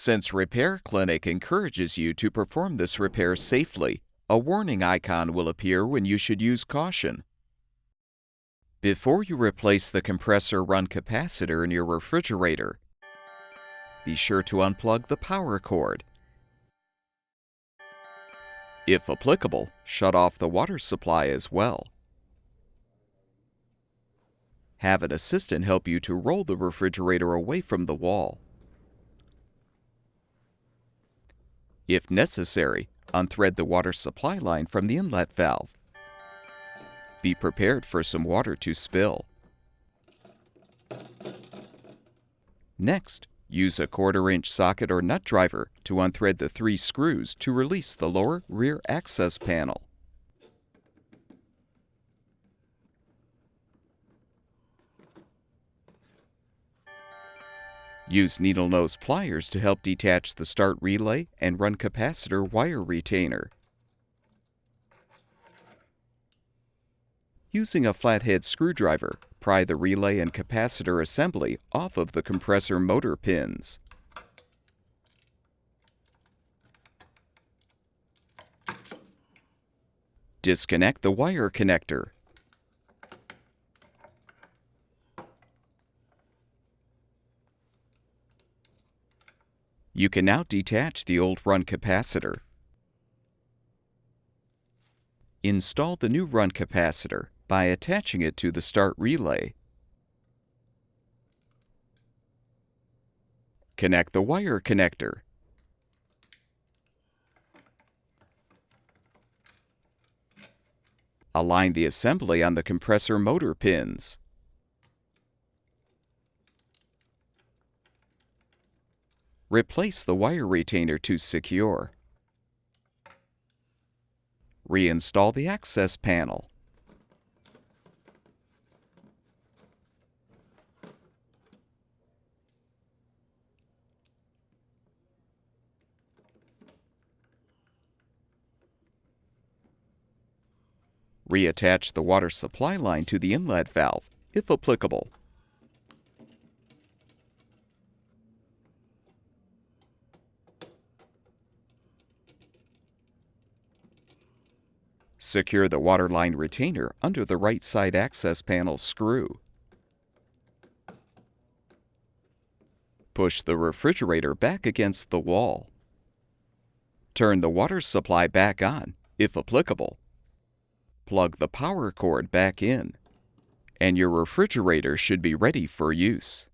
Since Repair Clinic encourages you to perform this repair safely, a warning icon will appear when you should use caution. Before you replace the compressor run capacitor in your refrigerator, be sure to unplug the power cord. If applicable, shut off the water supply as well. Have an assistant help you to roll the refrigerator away from the wall. If necessary, unthread the water supply line from the inlet valve. Be prepared for some water to spill. Next, use a 1/4-inch socket or nut driver to unthread the 3 screws to release the lower rear access panel. Use needle nose pliers to help detach the start relay and run capacitor wire retainer. Using a flathead screwdriver, pry the relay and capacitor assembly off of the compressor motor pins. Disconnect the wire connector. You can now detach the old run capacitor. Install the new run capacitor by attaching it to the start relay. Connect the wire connector. Align the assembly on the compressor motor pins. Replace the wire retainer to secure. Reinstall the access panel. Reattach the water supply line to the inlet valve, if applicable. Secure the water line retainer under the right side access panel screw. Push the refrigerator back against the wall. Turn the water supply back on, if applicable. Plug the power cord back in, and your refrigerator should be ready for use.